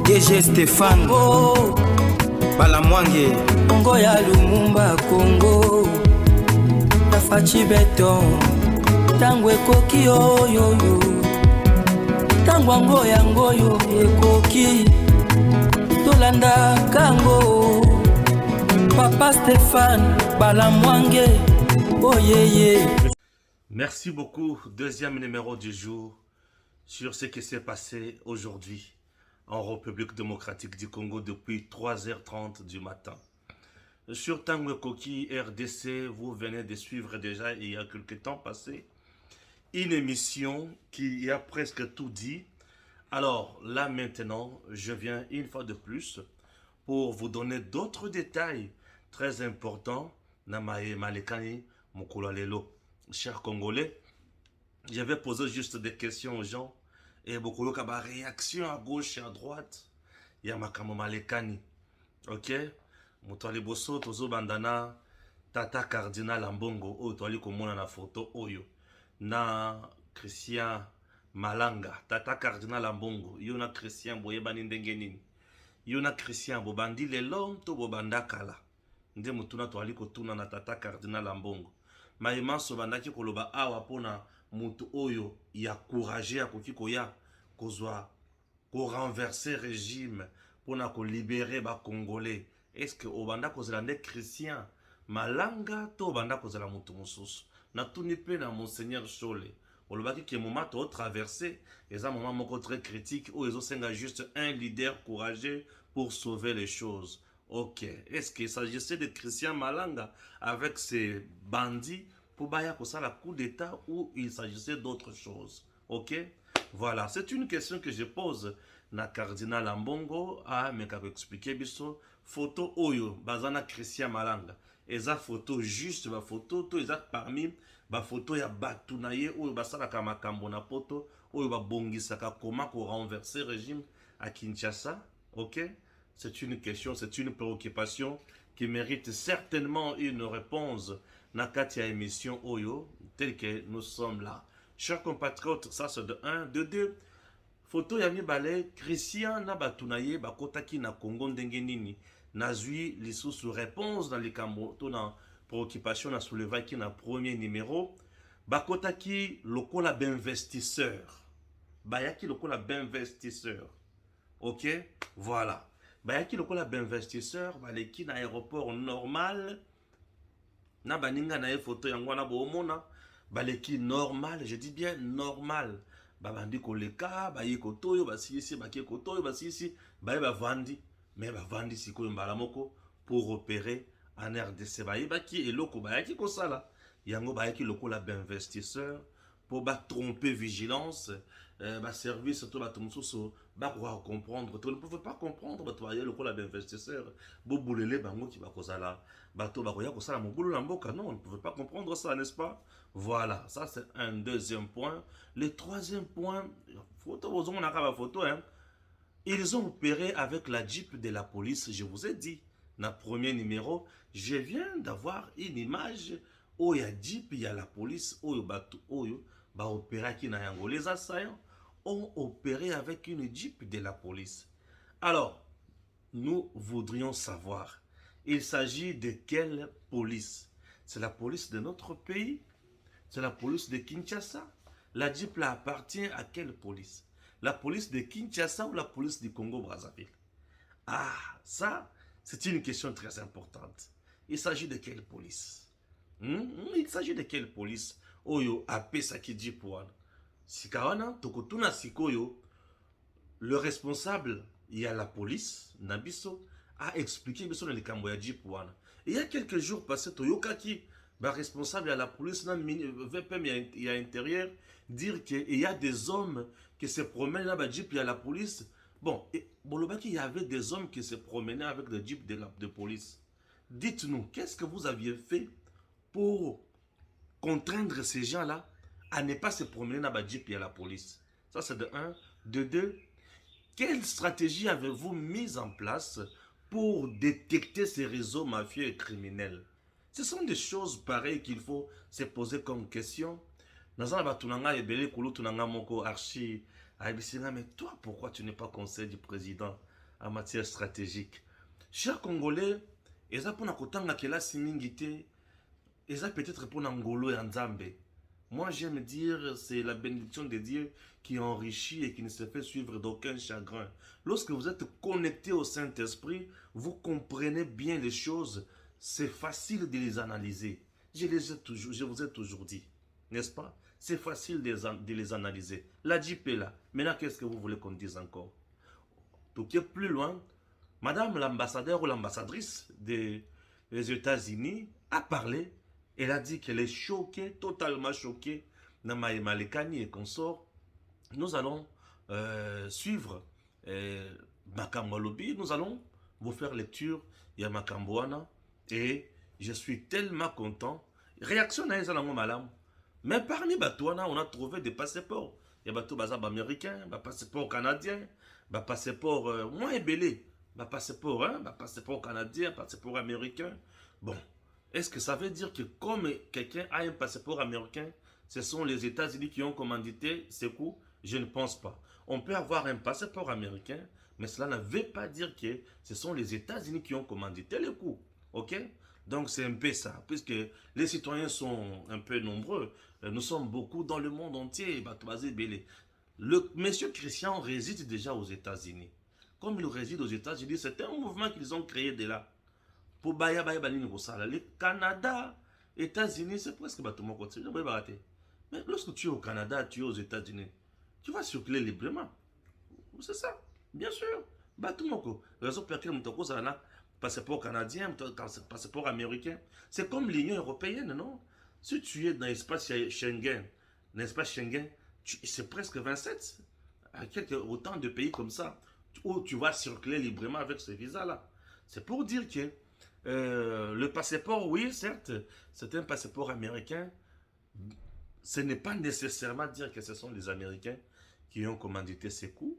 DG Stéphane Balamwange Congo ya Lumumba Congo Tafachi Beton Tango ekoki oyoyo Tango ango yango yo ekoki Tolanda kango Papa Stéphane Balamwange Oh yeah. Merci beaucoup. Deuxième numéro du jour sur ce qui s'est passé aujourd'hui en République démocratique du Congo depuis 3h30 du matin. Sur Tango Ekoki RDC, vous venez de suivre déjà il y a quelques temps passé une émission qui a presque tout dit. Alors là maintenant, je viens une fois de plus pour vous donner d'autres détails très importants. Namae Malekani Mokulalelo. Chers Congolais, j'avais posé juste des questions aux gens et beaucoup de réactions à gauche et à droite. Il y a Makamo Malekani. Ok? Moutali Bosso, Tozo Bandana, Tata Cardinal Ambongo, Otoali Komona na photo Oyo. Na Christian Malanga, Tata Cardinal Ambongo, Yona Christian Boyebani Ndengenini. Yona Christian Bobandi Lelom to Bobanda Kala. Nde Mutuna Toali Kotuna na Tata Cardinal Ambongo. Maïman Sobandaki Koloba Awa Pona Mutu Oyo ya courage ya kokiko ya kozwa ko renverser régime pona ko libérer ba Congolais. Est-ce que Obanda kozela nde Christian Malanga to Obanda kozela mutu mususu na tuni pe na Monseigneur Chole olobaki ke moment to traverser eza moment moko très critique où ils ont senga juste un leader courageux pour sauver les choses. Ok, est-ce qu'il s'agissait de Christian Malanga avec ses bandits pour Baya Kosa la coup d'état ou il s'agissait d'autre chose? Ok, voilà, c'est une question que je pose na Cardinal Ambongo à Mekako expliquer biso photo Oyo Bazana Christian Malanga. Eza photo juste ba photo to eza parmi ba photo ya batunaye Oyo basala kama kambo na poto Oyo ba bongisaka comment ko renverser régime à Kinshasa. Ok. C'est une question, c'est une préoccupation qui mérite certainement une réponse dans la émission Oyo, telle que nous sommes là. Chers compatriotes, ça c'est de 1. De 2, photo Yami Balé, Christian Nabatunaye, Bakotaki na Congo Ndengenini, Nazui, sous réponse dans les Kamboto, dans préoccupation, na soulevé qui na premier numéro, Bakotaki, lokola d'investisseur. Bayaki lokola d'investisseur. Ok, voilà. Bayaki lokola d'investisseur, baleki na aéroport normal, na baninga na photo yango na bomona, baleki normal, je dis bien normal. Babandi koleka, baye kotoyo, basisi, baki kotoyo, basisi, baye bavandi, mais bavandi sikoyo mbala moko pour opérer en RDC. Baye baki eloko bayaki kosala, yango bayaki lokola d'investisseur pour ba tromper vigilance. Service tout batumsusu bakwa comprendre tu ne pouvez pas comprendre batoya lokola d'investisseur boboulele bango ki bakozala bato bakoya kosala mobulu na mboka. Non, on ne pouvait pas comprendre ça, n'est-ce pas? Voilà, ça c'est un deuxième point. Le troisième point, photo on a la photo hein. Ils ont opéré avec la Jeep de la police, je vous ai dit dans le premier numéro, je viens d'avoir une image où il y a Jeep, il y a la police, où il y a opéré qui na yango. Les assaillants ont opéré avec une Jeep de la police. Alors, nous voudrions savoir, il s'agit de quelle police? C'est la police de notre pays? C'est la police de Kinshasa? La Jeep là appartient à quelle police? La police de Kinshasa ou la police du Congo-Brazzaville? Ah, ça, c'est une question très importante. Il s'agit de quelle police? Il s'agit de quelle police? Oyo apesaki Jeep wana. Sikawana tokotuna sikoyo, le responsable, il y a la police, Nabiso, a expliqué biso na likambo ya Jeep wana. Il y a quelques jours passés, Toyokaki, responsable à la police, VPM il y a intérieur, dire qu'il y a des hommes qui se promènent là, Jeep, il y a la police. Bon, Bolobaki, il y avait des hommes qui se promenaient avec des Jeep de police. Dites-nous, qu'est-ce que vous aviez fait pour contraindre ces gens-là à ne pas se promener dans la Jeep et à la police? Ça, c'est de 1. De 2, quelle stratégie avez-vous mise en place pour détecter ces réseaux mafieux et criminels? Ce sont des choses pareilles qu'il faut se poser comme question. Mais toi, pourquoi tu n'es pas conseiller du président? en matière stratégique. Chers Congolais, et ça pour nakotanga kela simingité, et ça peut-être pour Nangolo et Nzambe. Moi, j'aime dire, c'est la bénédiction de Dieu qui enrichit et qui ne se fait suivre d'aucun chagrin. Lorsque vous êtes connecté au Saint-Esprit, vous comprenez bien les choses. C'est facile de les analyser. Je vous ai toujours dit, n'est-ce pas? C'est facile de les analyser. La JP est là. Maintenant, qu'est-ce que vous voulez qu'on dise encore? Donc, plus loin, Madame l'ambassadeur ou l'ambassadrice des États-Unis a parlé. Elle a dit qu'elle est choquée, totalement choquée. Namae Malekani et consorts. Nous allons suivre Makambo Lobby. Nous allons vous faire lecture. Il y a Makamboana. Et je suis tellement content. Réaction à Ezalango Malam. Mais parmi Batouana, on a trouvé des passeports. Il y a Batou Bazab américain, passeport canadien, passeport moins belé. Passeport, passeport canadien, passeport américain. Bon. Est-ce que ça veut dire que comme quelqu'un a un passeport américain, ce sont les États-Unis qui ont commandité ces coups? Je ne pense pas. On peut avoir un passeport américain, mais cela ne veut pas dire que ce sont les États-Unis qui ont commandité les coups. Ok? Donc c'est un peu ça, puisque les citoyens sont un peu nombreux. Nous sommes beaucoup dans le monde entier. Le monsieur Christian réside déjà aux États-Unis. Comme il réside aux États-Unis, c'est un mouvement qu'ils ont créé de là. Pour le Canada, États-Unis, c'est presque tout le monde. Mais lorsque tu es au Canada, tu es aux États-Unis, tu vas circuler librement. C'est ça, bien sûr. Tout le monde. Raison pour laquelle on a passeport canadien, passeport américain. C'est comme l'Union européenne, non? Si tu es dans l'espace Schengen, c'est presque 27. Autant de pays comme ça, où tu vas circuler librement avec ce visa-là. C'est pour dire que le passeport, oui, certes, c'est un passeport américain. Ce n'est pas nécessairement dire que ce sont les Américains qui ont commandité ces coups.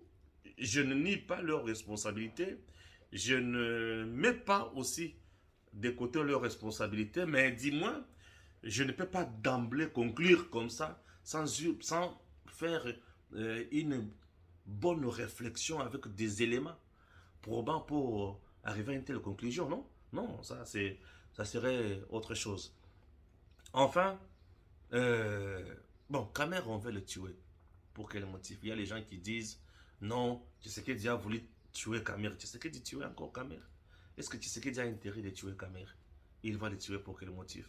Je ne nie pas leur responsabilité. Je ne mets pas aussi de côté leur responsabilité. Mais dis-moi, je ne peux pas d'emblée conclure comme ça sans faire une bonne réflexion avec des éléments probants pour arriver à une telle conclusion, non? Non, ça serait autre chose. Enfin, bon, Kamer, on veut le tuer. Pour quel motif? Il y a les gens qui disent, non, Tshisekedi a voulu tuer Kamer. Tshisekedi tuer encore Kamer? Est-ce que Tshisekedi a intérêt de tuer Kamer? Il va le tuer pour quel motif?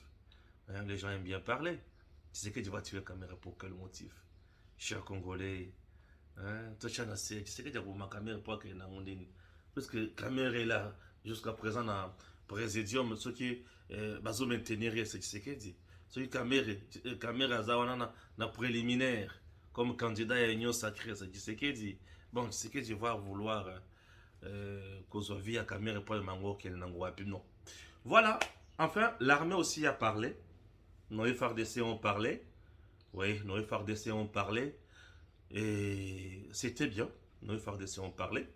Hein, les gens aiment bien parler. Tshisekedi va tuer Kamer pour quel motif? Chers Congolais, Tshisekedi a voulu Kamer pour qu'il n'ait parce que Kamer est là jusqu'à présent dans présidium, ceux qui vont maintenir ce Tshisekedi. Ceux qui Kamer a na préliminaire comme candidat à l'Union sacrée, c'est Tshisekedi. Bon, Tshisekedi va vouloir qu'on soit vie à Kamer pour le mango qu'il n'en voit plus. Non. Voilà. Enfin, l'armée aussi a parlé. Nos FARDC ont parlé. Oui, nos FARDC ont parlé. Et c'était bien. Nos FARDC ont parlé.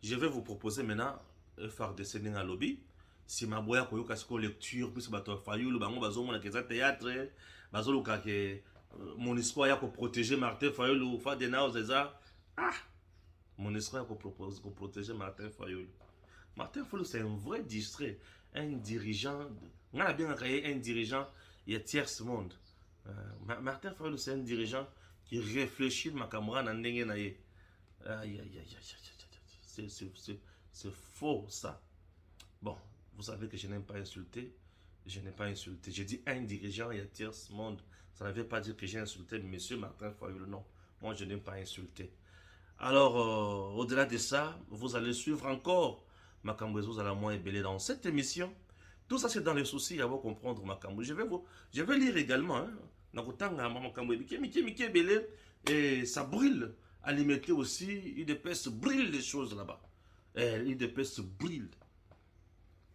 Je vais vous proposer maintenant FARDC dans lobby. Si ma boya koyoka siko lecture puis bato fayulu bango bazomona keza théâtre bazoluka ke mon histoire ya ko protéger Martin Fayulu fa de naozeza mon histoire ya ko protéger Martin Fayulu. Martin Fayulu c'est un vrai distrait, un dirigeant on a bien créé un dirigeant il y a tiers monde. Martin Fayulu c'est un dirigeant qui réfléchit ma camarade na ndenge na ye. C'est faux ça. Bon, vous savez que je n'aime pas insulter. Je n'ai pas insulté. J'ai dit un dirigeant, il y a tiers monde. Ça ne veut pas dire que j'ai insulté M. Martin Fayulu. Non, moi je n'aime pas insulter. Alors, au-delà de ça, vous allez suivre encore Makambo Ezo Zalamwa Ebele dans cette émission. Tout ça, c'est dans les soucis à vous comprendre Makambo. Je vais lire également. Et ça brûle. Alimenter aussi, UDPS brûle les choses là-bas. UDPS brûle.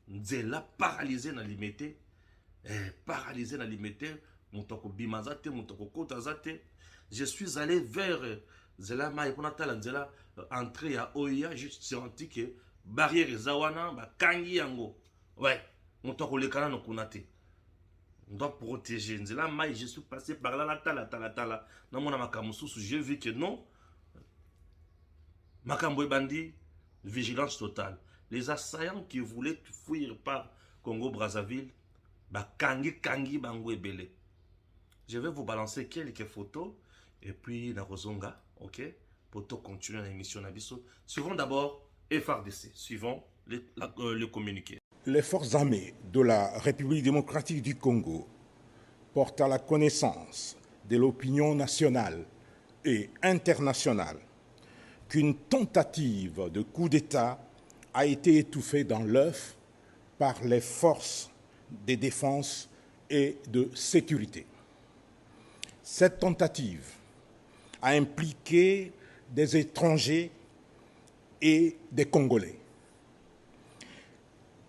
Nzela paralysé dans limité. Paralysé dans limité. Moutoko bimazate, moutoko kotazate. Je suis allé vers Zela Maïponata, Nzela, entrée à Oya, juste senti que barrière Zawana, Kangi Yango. Ouais, moutoko le canal no kunate. On doit protéger. Nzela Maï, je suis passé par là, la tala. Dans mon amakamusu, j'ai vu que non. Makambo Bandi, vigilance totale. Les assaillants qui voulaient fuir par Congo-Brazzaville, kangi bango ebele. Je vais vous balancer quelques photos et puis la Rozonga, ok? Pour continuer l'émission Nabiso. Suivons d'abord FRDC, suivons le communiqué. Les forces armées de la République démocratique du Congo portent à la connaissance de l'opinion nationale et internationale qu'une tentative de coup d'État a été étouffée dans l'œuf par les forces de défense et de sécurité. Cette tentative a impliqué des étrangers et des Congolais.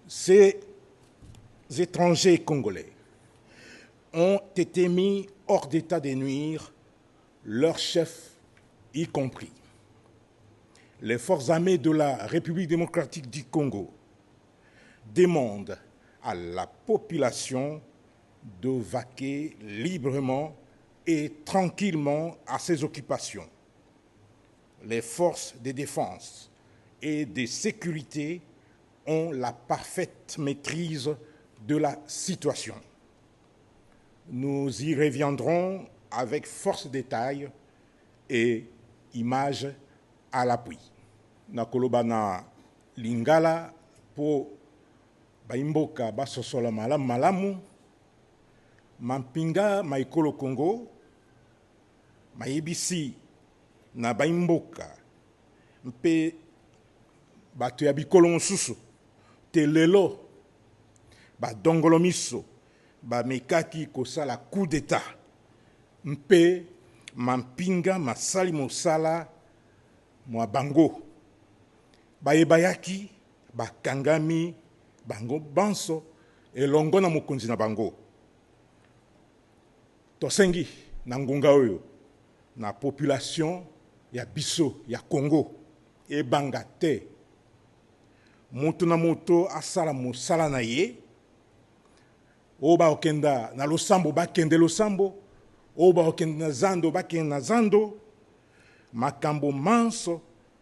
Ces étrangers congolais ont été mis hors d'état de nuire, leurs chefs y compris. Les forces armées de la République démocratique du Congo demandent à la population de vaquer librement et tranquillement à ses occupations. Les forces de défense et de sécurité ont la parfaite maîtrise de la situation. Nous y reviendrons avec force de détail et images à l'appui. Nakoloba na lingala po baimboka basosola malamu mampinga maikolo Congo mayebisi na baimboka mpe bato ya bikolo mosusu te lelo badongolo miso bamekaki kosala coup d'état mpe mampinga masali mosala mwa bango bayebayaki bakangami bango banso elongo na mokonzi na bango. Tosengi na ngonga oyo na population ya biso ya Congo ebanga te moto na moto asala mosala na ye o ba okenda na losambo bakende losambo o ba okenda na zando bakende na zando makambo manso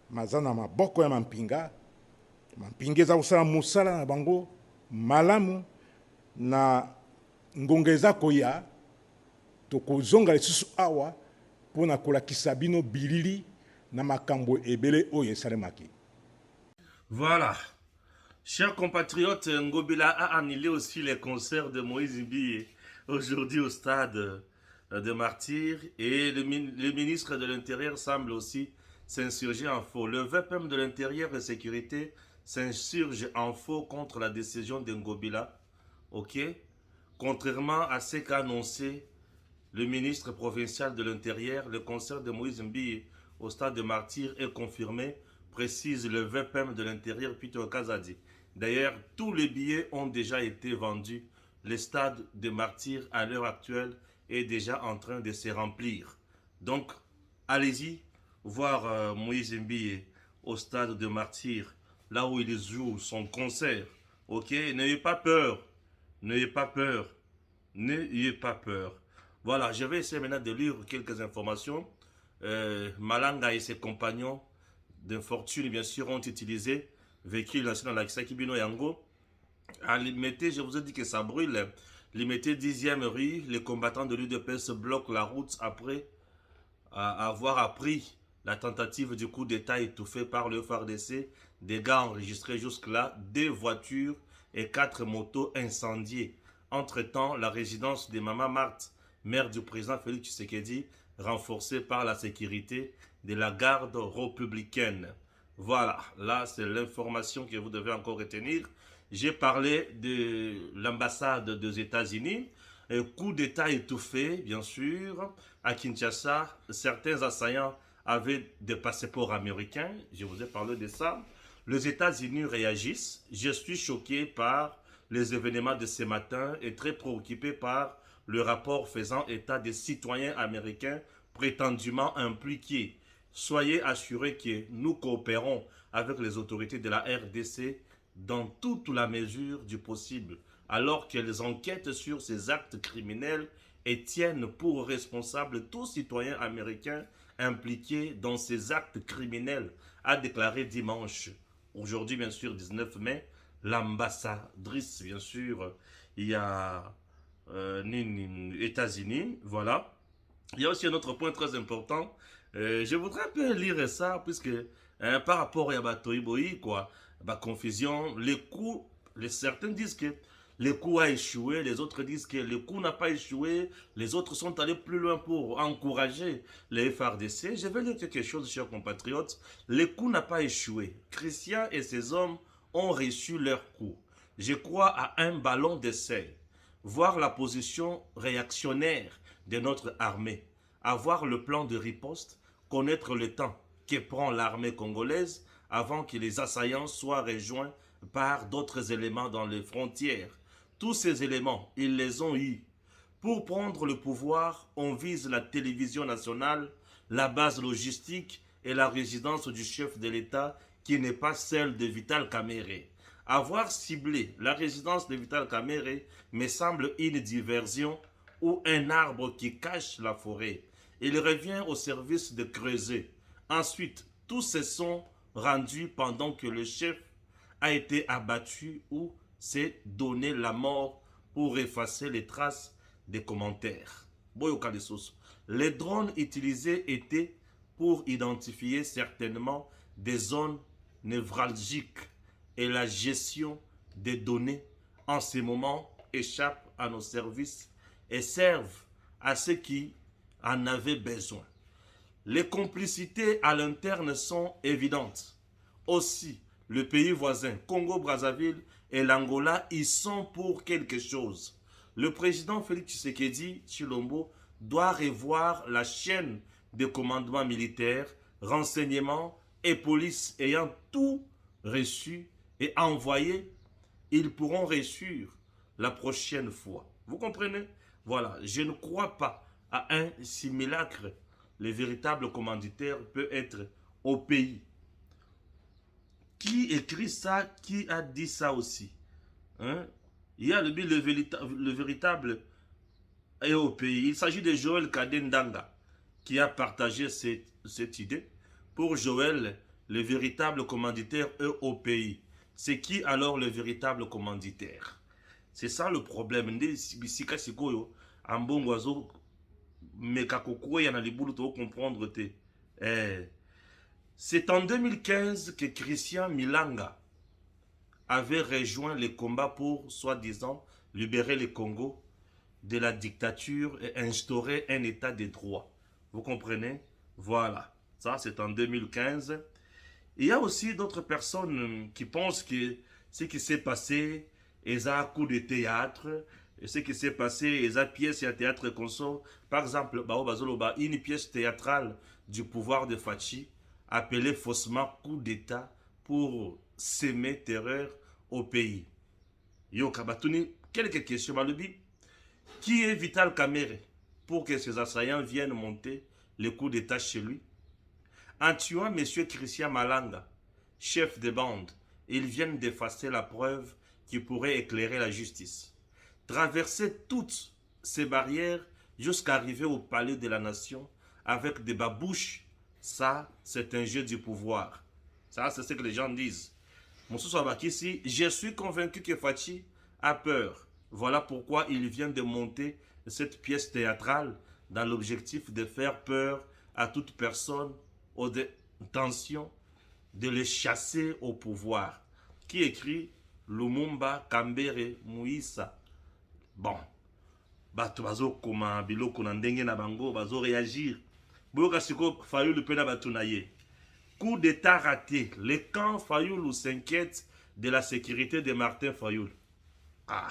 mazana maboko ya mampinga eza kosala mosala na bango malamu na ngonga eza koya tokozonga lisusu awa mpona kolakisa bino bilili na makambo ebele oyo esalemaki. Voilà. Chers compatriotes, Ngobila a annulé aussi les concerts de Moïse Mbiye aujourd'hui au stade de Martyrs et le ministre de l'Intérieur semble aussi s'insurger en faux. Le VPM de l'Intérieur et Sécurité s'insurge en faux contre la décision de Ngobila, ok? Contrairement à ce qu'a annoncé le ministre provincial de l'Intérieur, le concert de Moïse Mbiye au stade de Martyrs est confirmé, précise le VPM de l'Intérieur Peter Kazadi. D'ailleurs, tous les billets ont déjà été vendus. Le stade de Martyrs à l'heure actuelle est déjà en train de se remplir. Donc, allez-y voir Moïse Mbiye au stade de Martyrs, là où il joue son concert. Ok, n'ayez pas peur, n'ayez pas peur, n'ayez pas peur. Voilà, je vais essayer maintenant de lire quelques informations. Malanga et ses compagnons d'infortune, bien sûr, ont utilisé véhicule national à Kisakibino Yango. À Limité, je vous ai dit que ça brûle. Limité 10e rue, les combattants de l'UDPS bloquent la route après avoir appris la tentative du coup d'État étouffé par le FARDC. Dégâts enregistrés jusque-là, 2 voitures et 4 motos incendiées. Entre-temps, la résidence de Mama Marthe, mère du président Félix Tshisekedi, renforcée par la sécurité de la garde républicaine. Voilà, là c'est l'information que vous devez encore retenir. J'ai parlé de l'ambassade des États-Unis. Coup d'État étouffé, bien sûr, à Kinshasa. Certains assaillants avaient des passeports américains. Je vous ai parlé de ça. Les États-Unis réagissent. Je suis choqué par les événements de ce matin et très préoccupé par le rapport faisant état des citoyens américains prétendument impliqués. Soyez assurés que nous coopérons avec les autorités de la RDC dans toute la mesure du possible, alors qu'elles enquêtent sur ces actes criminels et tiennent pour responsables tous citoyens américains impliqués dans ces actes criminels, a déclaré dimanche aujourd'hui, bien sûr, 19 mai, l'ambassadrice, bien sûr, il y a États-Unis, voilà. Il y a aussi un autre point très important. Je voudrais un peu lire ça, puisque par rapport à Batoïboï, quoi, confusion, les coups, certains disent que le coup a échoué, les autres disent que le coup n'a pas échoué, les autres sont allés plus loin pour encourager les FRDC. Je vais lire quelque chose, chers compatriotes. Le coup n'a pas échoué. Christian et ses hommes ont reçu leur coup. Je crois à un ballon d'essai. Voir la position réactionnaire de notre armée, avoir le plan de riposte, connaître le temps que prend l'armée congolaise avant que les assaillants soient rejoints par d'autres éléments dans les frontières. Tous ces éléments, ils les ont eus. Pour prendre le pouvoir, on vise la télévision nationale, la base logistique et la résidence du chef de l'État qui n'est pas celle de Vital Kamerhe. Avoir ciblé la résidence de Vital Kamerhe me semble une diversion ou un arbre qui cache la forêt. Il revient au service de creuser. Ensuite, tous se sont rendus pendant que le chef a été abattu ou s'est donné la mort pour effacer les traces des commentaires. Les drones utilisés étaient pour identifier certainement des zones névralgiques et la gestion des données en ces moments échappe à nos services et servent à ceux qui en avaient besoin. Les complicités à l'interne sont évidentes. Aussi, le pays voisin, Congo-Brazzaville et l'Angola, y sont pour quelque chose. Le président Félix Tshisekedi Tshilombo doit revoir la chaîne de commandement militaire, renseignements et police ayant tout reçu et envoyé, ils pourront réussir la prochaine fois. Vous comprenez? Voilà, je ne crois pas à un simulacre. Le véritable commanditaire peut être au pays. Qui écrit ça? Qui a dit ça aussi? Hein? Il y a le véritable est au pays. Il s'agit de Joël Kadendanga qui a partagé cette idée. Pour Joël, le véritable commanditaire est au pays. C'est qui alors le véritable commanditaire? C'est ça le problème. C'est en 2015 que Christian Milanga avait rejoint les combats pour, soi-disant, libérer le Congo de la dictature et instaurer un état de droit. Vous comprenez? Voilà. Ça, c'est en 2015. Il y a aussi d'autres personnes qui pensent que ce qui s'est passé est un coup de théâtre, et ce qui s'est passé est une pièce et un théâtre consort. Par exemple, une pièce théâtrale du pouvoir de Fachi, appelée faussement coup d'État pour s'aimer terreur au pays. Yo Kabatuni, quelques questions, Malubi. Qui est Vital Kamerhe pour que ces assaillants viennent monter le coup d'État chez lui? En tuant M. Christian Malanga, chef de bande, ils viennent d'effacer la preuve qui pourrait éclairer la justice. Traverser toutes ces barrières jusqu'à arriver au palais de la nation avec des babouches, ça, c'est un jeu du pouvoir. Ça, c'est ce que les gens disent. Moussou Abakissi, je suis convaincu que Fachi a peur. Voilà pourquoi il vient de monter cette pièce théâtrale dans l'objectif de faire peur à toute personne aux intentions de les chasser au pouvoir. Qui écrit Lumumba Kambere Muisa. Bon, bato bazo koma biloko na ndenge na bango bazo réagir. Boyoka siko Fayoulou pena batu na ye. Coup d'état raté. Le camp Fayoulou s'inquiète de la sécurité de Martin Fayoulou. Ah.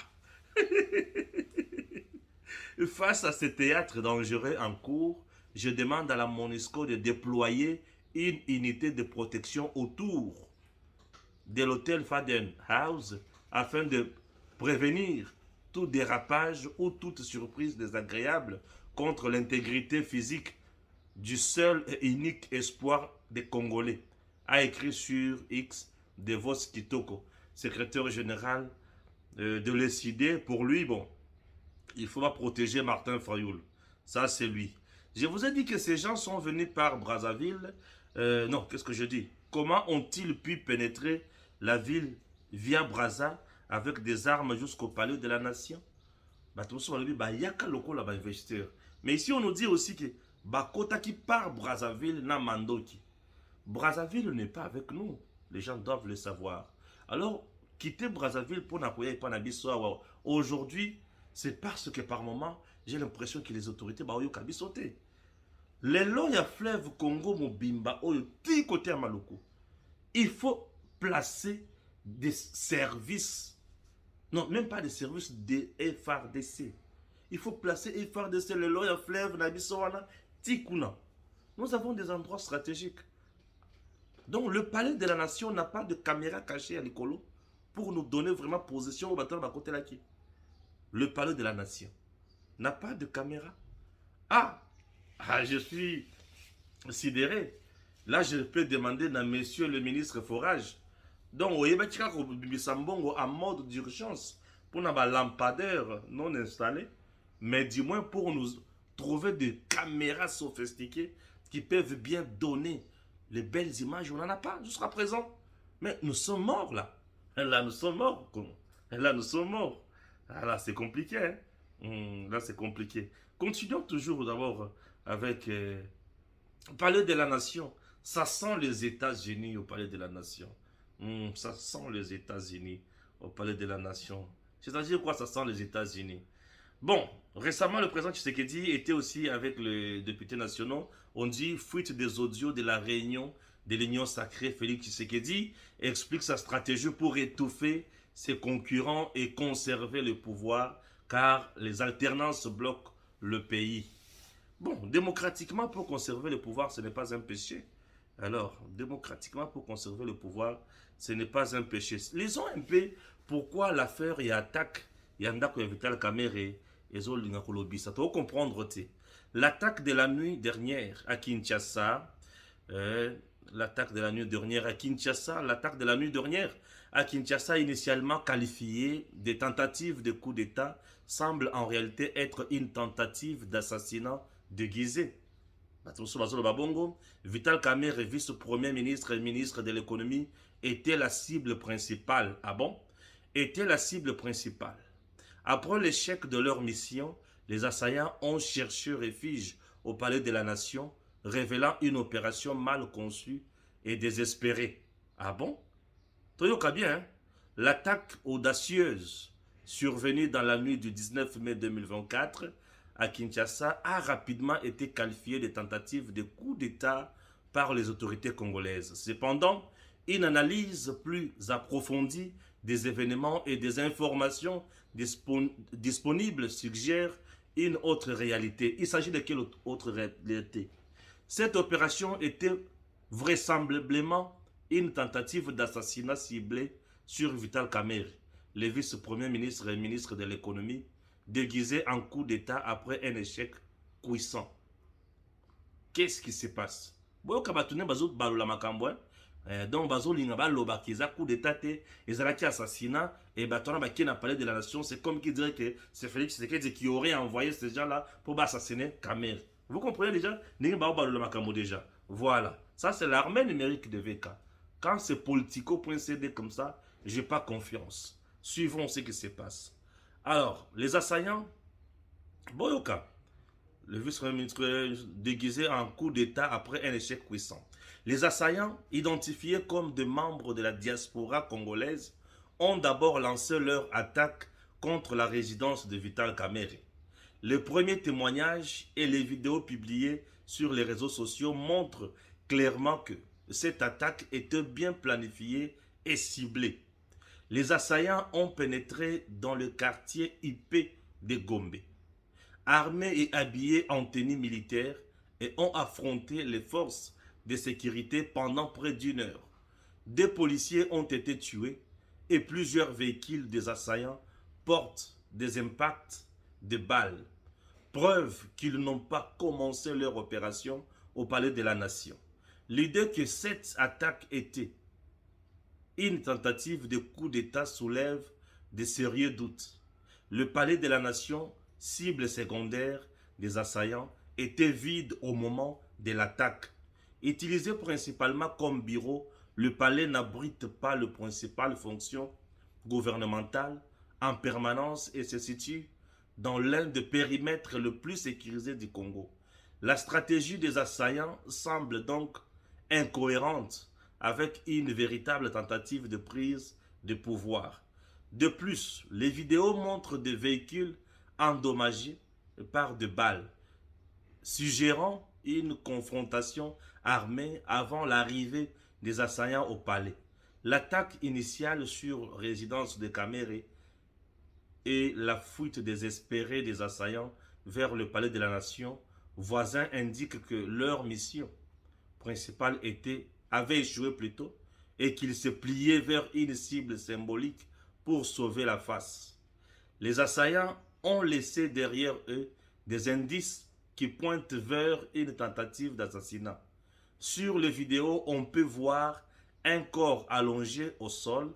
Face à ce théâtre dangereux en cours, je demande à la MONUSCO de déployer une unité de protection autour de l'hôtel Faden House afin de prévenir tout dérapage ou toute surprise désagréable contre l'intégrité physique du seul et unique espoir des Congolais, a écrit sur X Devos Kitoko, secrétaire général de l'ECD. Pour lui, bon, il faut protéger Martin Fayoulou. Ça, c'est lui. Je vous ai dit que ces gens sont venus par Brazzaville. Non, qu'est-ce que je dis? comment ont-ils pu pénétrer la ville via Brazza avec des armes jusqu'au palais de la nation? Mais ici, on nous dit aussi que Bakota qui part Brazzaville n'a Mandoki. Brazzaville n'est pas avec nous. Les gens doivent le savoir. Alors, quitter Brazzaville pour n'appuyer pas Nabiso aujourd'hui, c'est parce que par moment, j'ai l'impression que les autorités ont sauté. Les lois ya fleuve Congo Mobimba, côté à Maluku. Il faut placer des services, non, même pas des services de FRDC. Il faut placer FRDC, le lois ya fleuve Nabisowana, Tikuna. Nous avons des endroits stratégiques. Donc le palais de la nation n'a pas de caméra cachée à l'écolo pour nous donner vraiment position au bâtiment à côté là qui. Le palais de la nation n'a pas de caméra. Je suis sidéré. Là, je peux demander à monsieur le ministre Forage. Donc, vous voyez, en mode d'urgence pour un lampadaire non installé, mais du moins pour nous trouver des caméras sophistiquées qui peuvent bien donner les belles images. On n'en a pas jusqu'à présent. Mais nous sommes morts là. Là, nous sommes morts. Là, nous sommes morts. Là, c'est compliqué. Hein? Là, c'est compliqué. Continuons toujours d'abord avec Palais de la Nation. Ça sent les États-Unis au Palais de la Nation. Ça sent les États-Unis au Palais de la Nation. C'est-à-dire quoi, ça sent les États-Unis? Bon, récemment, le président Tshisekedi était aussi avec les députés nationaux. On dit fuite des audios de la réunion de l'Union sacrée. Félix Tshisekedi explique sa stratégie pour étouffer ses concurrents et conserver le pouvoir, car les alternances bloquent le pays. Bon, démocratiquement, pour conserver le pouvoir, ce n'est pas un péché. Alors, démocratiquement, pour conserver le pouvoir, ce n'est pas un péché. Lisons un peu pourquoi l'affaire y attaque Yandako et Vital Kamere et Zolinga Kolobi. Ça doit comprendre. L'attaque de la nuit dernière à Kinshasa, l'attaque de la nuit dernière à Kinshasa, initialement qualifiée de tentative de coup d'État, semble en réalité être une tentative d'assassinat déguisé. Vital Kamerhe, vice-premier ministre et ministre de l'économie, était la cible principale. Ah bon? Était la cible principale. Après l'échec de leur mission, les assaillants ont cherché refuge au palais de la nation, révélant une opération mal conçue et désespérée. Ah bon? Toyoka bien, hein? L'attaque audacieuse survenue dans la nuit du 19 mai 2024 à Kinshasa a rapidement été qualifiée de tentative de coup d'État par les autorités congolaises. Cependant, une analyse plus approfondie des événements et des informations disponibles suggère une autre réalité. Il s'agit de quelle autre réalité? Cette opération était vraisemblablement une tentative d'assassinat ciblé sur Vital Kamerhe, le vice-premier ministre et ministre de l'économie, déguisé en coup d'État après un échec cuisant. Qu'est-ce qui se passe? Donc, bazo linga loba kiza coup d'état ezalaki assassinat et batona ba qui n'a parlé de la nation, c'est comme qui dirait que c'est Félix Tshisekedi qui aurait envoyé ces gens-là pour assassiner Kamerhe. Vous comprenez déjà? Déjà. Voilà, ça c'est l'armée numérique de VK. Quand c'est politico.cd comme ça, j'ai pas confiance. Suivons ce qui se passe. Alors, les assaillants, Boyoka, le vice-premier ministre déguisé en coup d'état après un échec puissant. Les assaillants, identifiés comme des membres de la diaspora congolaise, ont d'abord lancé leur attaque contre la résidence de Vital Kamerhe. Les premiers témoignages et les vidéos publiées sur les réseaux sociaux montrent clairement que cette attaque était bien planifiée et ciblée. Les assaillants ont pénétré dans le quartier IP de Gombe, armés et habillés en tenue militaire, et ont affronté les forces de sécurité pendant près d'une heure. Des policiers ont été tués et plusieurs véhicules des assaillants portent des impacts de balles. Preuve qu'ils n'ont pas commencé leur opération au palais de la nation. L'idée que cette attaque était une tentative de coup d'État soulève de sérieux doutes. Le palais de la nation, cible secondaire des assaillants, était vide au moment de l'attaque. Utilisé principalement comme bureau, le palais n'abrite pas le principal fonction gouvernementale en permanence et se situe dans l'un des périmètres le plus sécurisés du Congo. La stratégie des assaillants semble donc incohérente avec une véritable tentative de prise de pouvoir. De plus, les vidéos montrent des véhicules endommagés par des balles, suggérant une confrontation armée avant l'arrivée des assaillants au palais. L'attaque initiale sur résidence de Kamere et la fuite désespérée des assaillants vers le palais de la nation voisin indiquent que leur mission principale avait échoué plutôt et qu'ils se pliaient vers une cible symbolique pour sauver la face. Les assaillants ont laissé derrière eux des indices qui pointent vers une tentative d'assassinat. Sur les vidéos, on peut voir un corps allongé au sol,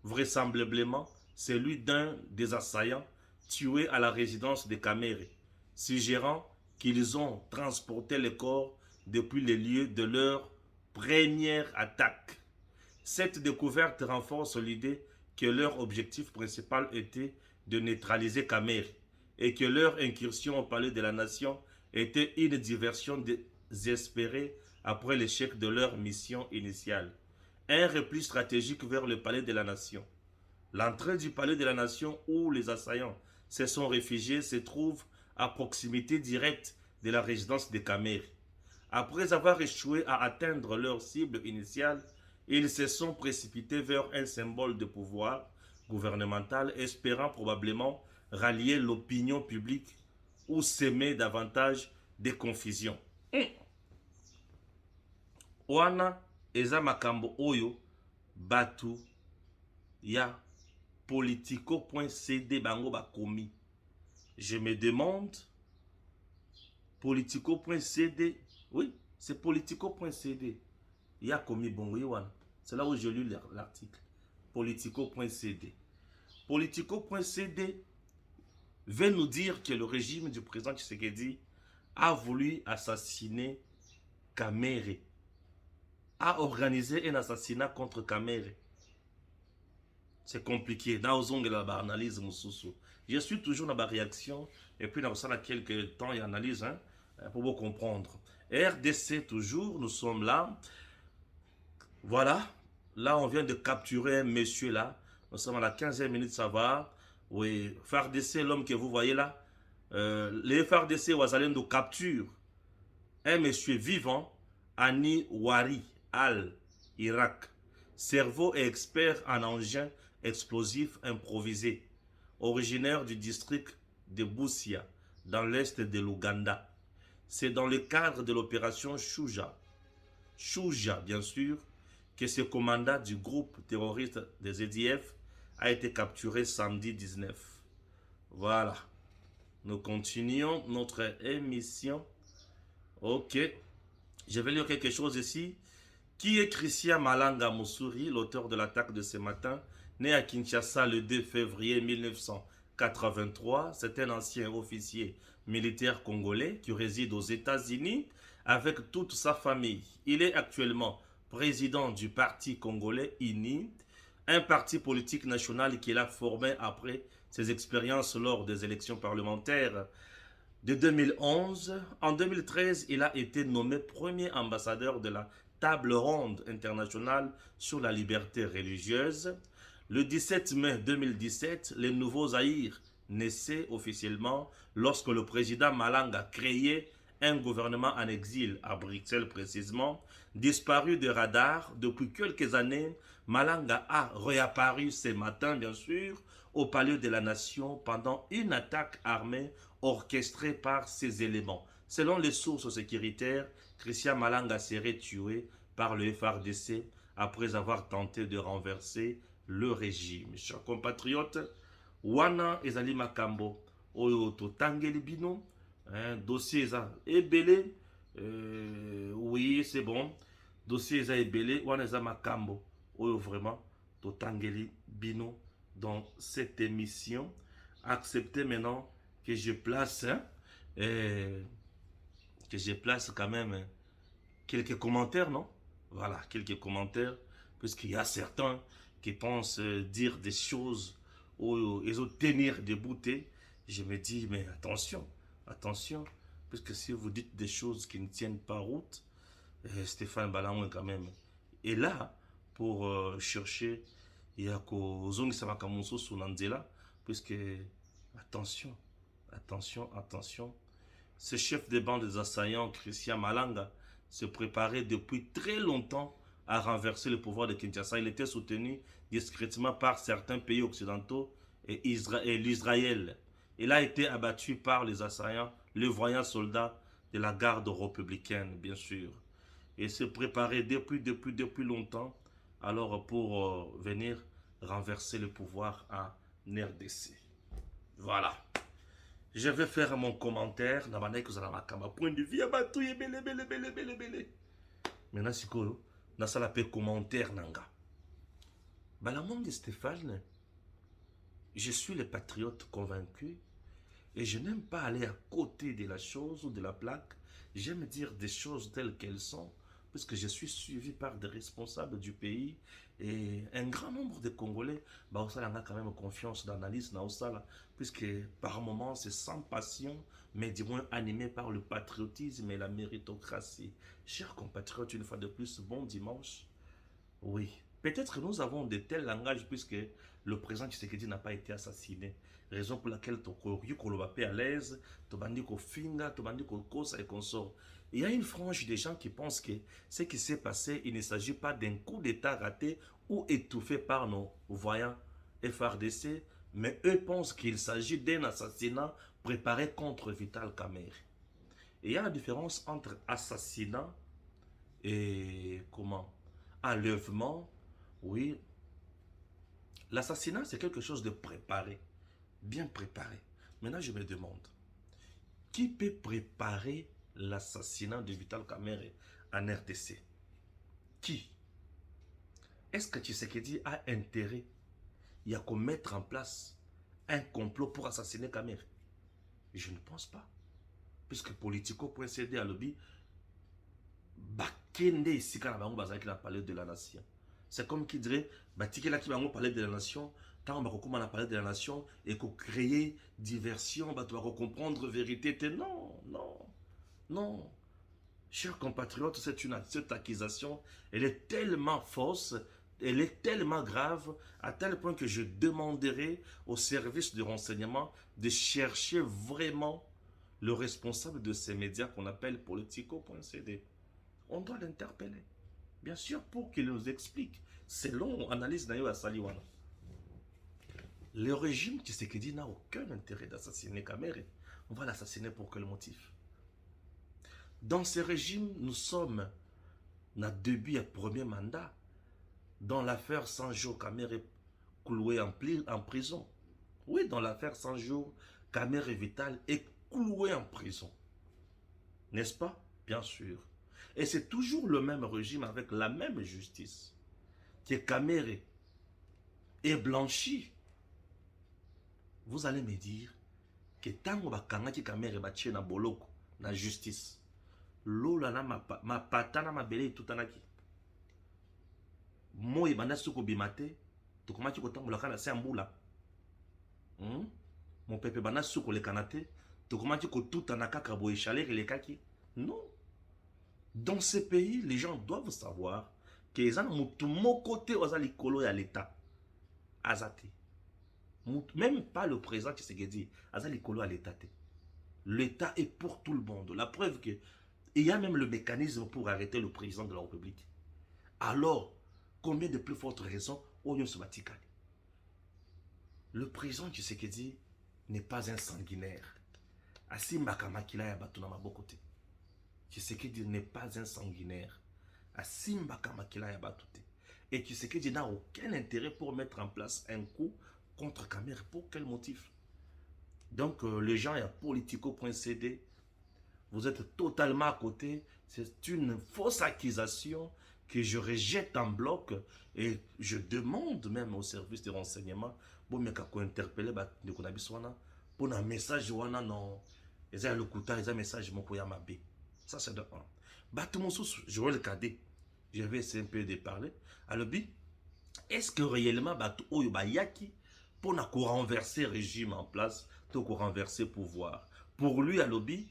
vraisemblablement celui d'un des assaillants tués à la résidence de Kamere, suggérant qu'ils ont transporté le corps depuis les lieux de leur première attaque. Cette découverte renforce l'idée que leur objectif principal était de neutraliser Kamere et que leur incursion au palais de la nation était une diversion désespérée après l'échec de leur mission initiale. Un repli stratégique vers le palais de la nation. L'entrée du palais de la nation où les assaillants se sont réfugiés se trouve à proximité directe de la résidence de Kamere. Après avoir échoué à atteindre leur cible initiale, ils se sont précipités vers un symbole de pouvoir gouvernemental, espérant probablement rallier l'opinion publique ou semer davantage de confusion. Wana eza makambo oyo batu ya politico.cd bango bakomi. Je me demande, politico.cd, oui, c'est politico.cd. Il y a commis bongo wana. C'est là où j'ai lu l'article. Politico.cd. Politico.cd veut nous dire que le régime du président Tshisekedi a voulu assassiner Kamere, a organisé un assassinat contre Kamere. C'est compliqué. Je suis toujours dans ma réaction et puis dans ça, quelques temps, il analyse pour vous comprendre. RDC toujours, nous sommes là. Voilà. Là, on vient de capturer un monsieur là. Nous sommes à la 15e minute, ça va. Oui, FARDC, l'homme que vous voyez là. Les FARDC Ouazalendo capturent un monsieur vivant, Ani Wari, Al-Irak. Cerveau et expert en engins explosifs improvisés. Originaire du district de Busia, dans l'est de l'Ouganda. C'est dans le cadre de l'opération Shuja, bien sûr, que ce commandant du groupe terroriste des EDF a été capturé samedi 19. Voilà. Nous continuons notre émission. Ok. Je vais lire quelque chose ici. Qui est Christian Malanga Moussuri, l'auteur de l'attaque de ce matin, né à Kinshasa le 2 février 1983. C'est un ancien officier militaire congolais qui réside aux États-Unis avec toute sa famille. Il est actuellement président du Parti congolais INI, un parti politique national qu'il a formé après ses expériences lors des élections parlementaires de 2011. En 2013, il a été nommé premier ambassadeur de la Table ronde internationale sur la liberté religieuse. Le 17 mai 2017, le nouveau Zaïre naissait officiellement lorsque le président Malanga créait un gouvernement en exil à Bruxelles précisément. Disparu des radars depuis quelques années, Malanga a réapparu ce matin bien sûr au palais de la nation pendant une attaque armée orchestrée par ces éléments. Selon les sources sécuritaires, Christian Malanga serait tué par le FARDC après avoir tenté de renverser le régime. Chers compatriotes, wana ezali makambo oyo totangeli bino, dossier eza ebele, oui c'est bon, dossier eza ebele, wana eza makambo oyo vraiment totangeli bino dans cette émission. Acceptez maintenant que je place quand même quelques commentaires, non? Voilà, quelques commentaires Puisqu'il y a certains qui pensent dire des choses ou ils ont tenir des bouteilles. Je me dis, mais attention, attention, puisque si vous dites des choses qui ne tiennent pas route, Stéphane Balamouin quand même est là pour chercher il y a Kozongi Samakamonso Sunanzela, puisque attention, attention, attention, ce chef de bande des assaillants, Christian Malanga, se préparait depuis très longtemps à renverser le pouvoir de Kinshasa. Il était soutenu discrètement par certains pays occidentaux et l'Israël. Il a été abattu par les assaillants, les voyants soldats de la garde républicaine, bien sûr. Et se préparait depuis longtemps alors pour venir renverser le pouvoir en RDC. Voilà. Je vais faire mon commentaire. Point de vue, maintenant, si vous avez un commentaire, Balamouin Stéphane, je suis le patriote convaincu et je n'aime pas aller à côté de la chose ou de la plaque. J'aime dire des choses telles qu'elles sont, puisque je suis suivi par des responsables du pays et un grand nombre de Congolais, on a quand même confiance d'analyse, puisque par moments c'est sans passion, mais du moins animé par le patriotisme et la méritocratie. Chers compatriotes, une fois de plus, bon dimanche. Oui, peut-être que nous avons de tels langages puisque le président Tshisekedi n'a pas été assassiné. Raison pour laquelle on va pas à l'aise, finga, et consort. Il y a une frange des gens qui pensent que ce qui s'est passé, il ne s'agit pas d'un coup d'État raté ou étouffé par nos voyants FRDC, mais eux pensent qu'il s'agit d'un assassinat préparé contre Vital Kamerhe. Et il y a la différence entre assassinat et enlèvement. Oui, l'assassinat c'est quelque chose de préparé, bien préparé. Maintenant je me demande, qui peut préparer l'assassinat de Vital Kamerhe en RDC? Qui? Est-ce que Tshisekedi a intérêt à mettre en place un complot pour assassiner Kamerhe? Je ne pense pas. Puisque Politico.cd a lobby, Bakende ici quand on a parlé de la nation. C'est comme qui dirait, Batike là qui va parler de la nation, tant on a parlé de la nation et qu'on crée diversion, tu vas comprendre vérité. Non, non, non. Chers compatriotes, cette accusation, elle est tellement fausse, elle est tellement grave, à tel point que je demanderai au service de renseignement de chercher vraiment le responsable de ces médias qu'on appelle Politico.cd. On doit l'interpeller. Bien sûr, pour qu'il nous explique, selon analyse Nayo Asaliwana. Le régime Tshisekedi n'a aucun intérêt d'assassiner Kamerhe. On va l'assassiner pour quel motif? Dans ce régime, nous sommes dans début et premier mandat. Dans l'affaire 100 jours, Kamerhe cloué en prison. Oui, dans l'affaire 100 jours, Kamerhe Vital est cloué en prison. N'est-ce pas? Bien sûr. Et c'est toujours le même régime avec la même justice. Que Kamerhe est blanchi. Vous allez me dire que tant que bakangaki Kamerhe batie na boloko na justice, lola na ma patana ma belé tutanaki. Moi banda suko bimate, to komaki ko tambola kana se ambula. Mon pépé banda suko le kanate, to komaki ko tutana kaka boye chaler le kaki. Non. Dans ce pays, les gens doivent savoir que les gens ont côté aux alikolo à l'État. Azate. Même pas le président qui s'est dit, azalikolo à l'État. L'État est pour tout le monde. La preuve que il y a même le mécanisme pour arrêter le président de la République. Alors, combien de plus fortes raisons Oyon Somatikali? Le président qui s'est dit n'est pas un sanguinaire. Asimba Kamakila ya batuna mabokote. Tshisekedi n'est pas un sanguinaire. Asimba Kamakila ya batute. Et Tshisekedi n'a aucun intérêt pour mettre en place un coup contre Kamerhe. Pour quel motif? Donc les gens à Politico.cd, vous êtes totalement à côté. C'est une fausse accusation que je rejette en bloc et je demande même au service de renseignement pour interpeller pour un message non. Ils ont le coup, ils ont un message mon pour Yamabe. Ça c'est de un. Batumosu, je vais le cadet. je vais essayer un peu de parler. Alobi, est-ce que réellement bato oyo bayaki pour na renverser régime en place, to renverser pouvoir? Pour lui alobi,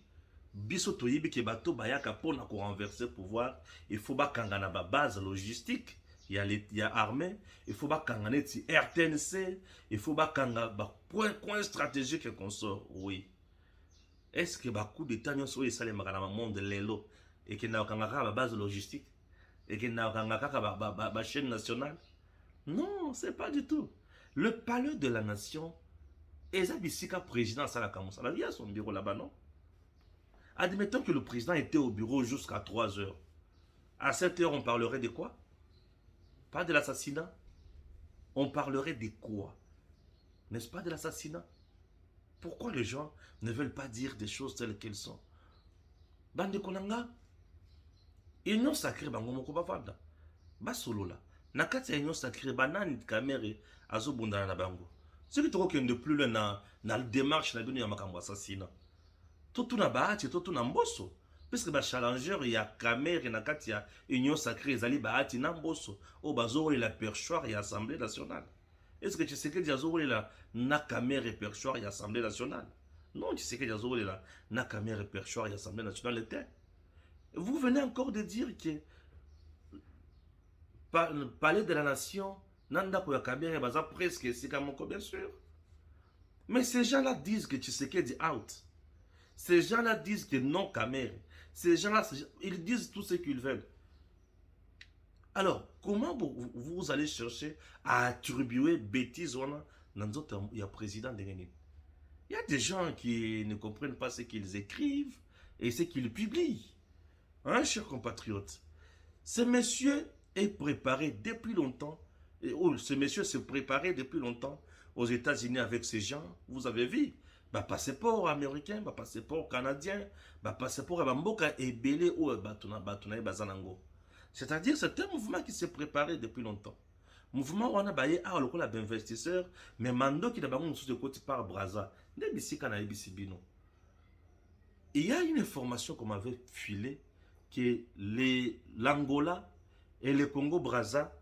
biso toyibi ke bato bayaka pour na renverser pouvoir, il faut bakanga na ba base logistique, il y a armée, il faut bakanga neti RTNC, il faut bakanga ba point stratégique qu'on sort, oui. Est-ce que ba coup d'état nyonso et sale makana monde lelo et que na kanga ba base logistique et que na kanga kaka ba chaîne nationale? Non, c'est pas du tout. Le palais de la nation, Eza Bissika président Salakamusa, il y a son bureau là-bas, non? Admettons que le président était au bureau jusqu'à 3 heures. À 7 heures, on parlerait de quoi? Pas de l'assassinat. On parlerait de quoi? N'est-ce pas de l'assassinat? Pourquoi les gens ne veulent pas dire des choses telles qu'elles sont? Bande Konanga, union sacrée, bango moko bavanda. Basolo là. Nakati ya union sacrée, banani kamere azobundana na bango. Ce qui te de plus loin na la démarche na ya makambo assassinat. Tout na baati, tout na mboso. Parce que ba challenger ya kamere nakati ya union sacrée ezali baati na mboso. O bazoro la perchoir et assemblée nationale. Est-ce que tu sais que Diazoro est là, na caméra et perchoir et assemblée nationale? Non, tu sais que Diazoro est là, na caméra et perchoir et assemblée nationale était. Vous venez encore de dire que le palais de la nation, nanda pour la caméra, baza presque, c'est comme bien sûr. Mais ces gens-là disent que tu sais que dit out. Ces gens-là disent que non caméra. Ces gens-là, ils disent tout ce qu'ils veulent. Alors, comment vous allez chercher à attribuer bêtises dans notre président de Guinée? Il y a des gens qui ne comprennent pas ce qu'ils écrivent et ce qu'ils publient. Hein, chers compatriotes? Ce monsieur est préparé depuis longtemps. Ce monsieur s'est préparé depuis longtemps aux États-Unis avec ces gens. Vous avez vu, passeport américain, passeport canadien, passeport Mboka et Belé ou Batuna Bazanango. C'est-à-dire c'est un mouvement qui s'est préparé depuis longtemps. Mouvement on a baillé à l'okola d'investisseurs, mais mando qui d'abord sous de côté par Brazza. Il y a une information qu'on m'avait filée que l'Angola et le Congo-Brazza,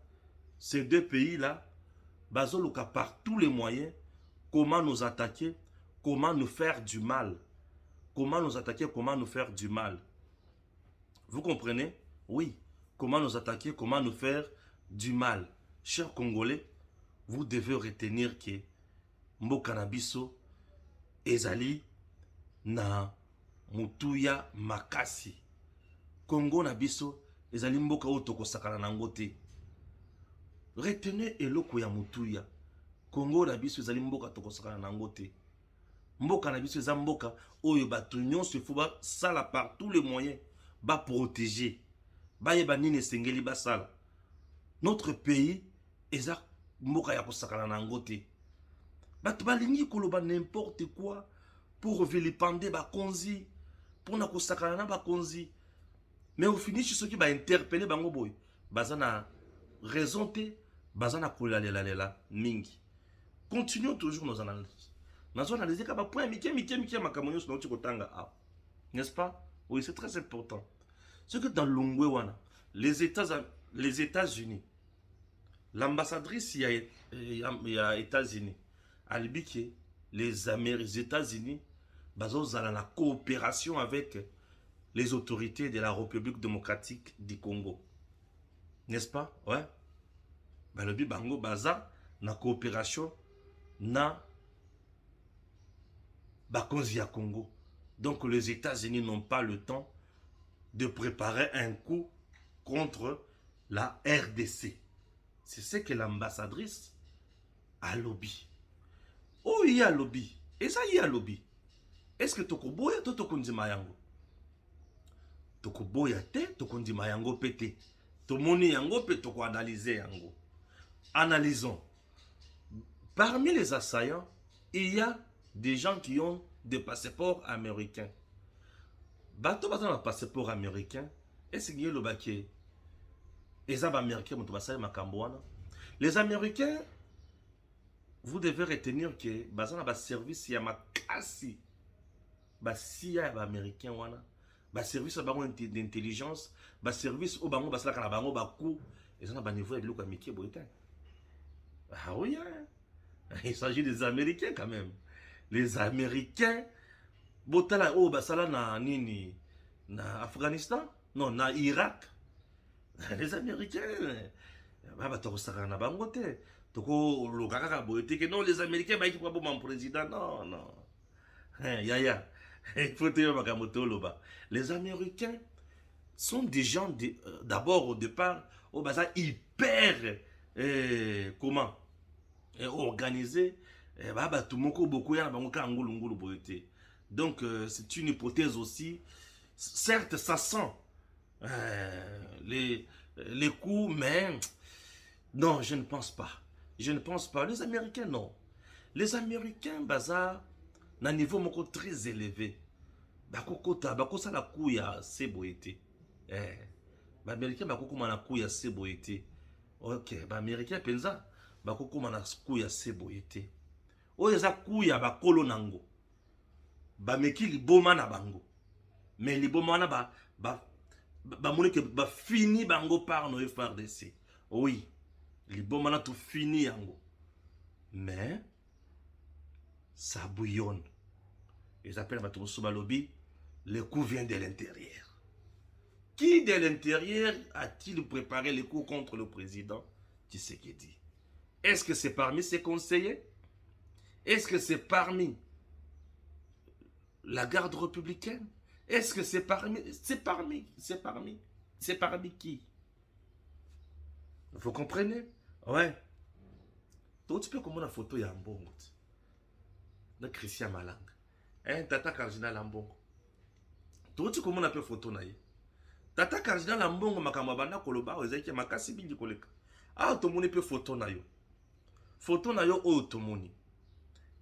ces deux pays-là, bazoluka par tous les moyens, comment nous attaquer, comment nous faire du mal. Comment nous attaquer, comment nous faire du mal. Vous comprenez? Oui. Comment nous attaquer, comment nous faire du mal. Chers Congolais, vous devez retenir que Mboka na biso ezali na mutuya makasi. Congo na biso ezali mboka otoko sakana nango te. Retenez eloko ya mutuya. Congo na biso ezali mboka toko sakana nango te. Mboka na biso eza mboka oyo bato nyonso faut ba sala par tous les moyens ba protéger. Notre pays est mboka ya kosakana na ngote. Bato balingi koloba n'importe quoi pour vilipender bakonzi, pour na kosakana na bakonzi. Mais au finish ceux qui ba interpeller bango boy, bazana raison te, bazana kolalela mingi. Continuons toujours nos analyses. Nous analyser ka ba point mike makamonyo so na kotanga a. N'est-ce pas? Oui, c'est très important. C'est que dans l'Ungwewana, les États-Unis, l'ambassadrice il y a États-Unis, elle dit que les États-Unis, ont la coopération avec les autorités de la République démocratique du Congo. N'est-ce pas? Ouais. Le Bango Baza, la coopération, na Bakonzi ya Congo. Donc les États-Unis n'ont pas le temps de préparer un coup contre la RDC. C'est ce que l'ambassadrice a lobby. Oh, il y a lobby. Et ça, il y a lobby. Est-ce que Tokoboya to Tokondi Mayango? Tokoboya te Tokondi Mayango pété. Tomoni yango pe toko analyser yango. Analysons. Parmi les assaillants, il y a des gens qui ont des passeports américains. Bato bazana passeport américain, est-ce qu'il y a le baquet? Les Américains, les Américains, vous devez retenir que bazana ba service ya makasi, ba siya ba américain wana, ba service à bango d'intelligence, ba service au bango basala kana bango ba coup, ils ont un niveau de l'eau Mickey Boyta. Ah oui, hein? Il s'agit des Américains quand même. Les Américains, botala oh basala na nini, na Afghanistan, non na Irak. Les Américains, bah tokosaka na bango te, toko lokaka boyete que non les Américains ba qui pour mon président, non non. Yaya, il faut te dire loba. Les Américains sont des gens d'abord au départ au bazar hyper comment organisés. Bah tout mon beaucoup ya bango ka ngulu ngulu boyete. Donc c'est une hypothèse aussi. Certes ça sent les coups, mais non, je ne pense pas. Je ne pense pas. Les Américains, non. Les Américains, bazar, na niveau moko très élevé. Bakokota, bakosa la kouya seboité. Ba Américain bakokoma na kouya seboité. OK, ba Américain penza bakokoma na kouya seboité. Oyo za kouya bakolo nango. Ba meki liboma na bango. Mais liboma na ba moni que ba fini bango par no FRDC. Oui, liboma na tout fini yango. Mais ça bouillonne. Ils appellent Matoussouba Lobby, le coup vient de l'intérieur. Qui de l'intérieur a-t-il préparé le coup contre le président Tshisekedi? Est-ce que c'est parmi ses conseillers? Est-ce que c'est parmi la garde républicaine? Est-ce que c'est parmi qui? Vous comprenez? Ouais. Donc tu peux comment la photo y a un bon de Christian Malanga. Tata Cardinal Ambongo. Tu comment on appelle photo na ye? Tata Cardinal Ambongo makamba bana koloba ozaki makasi bingi koleka. Ah to moni pe photo na yo. Photo na yo o to moni.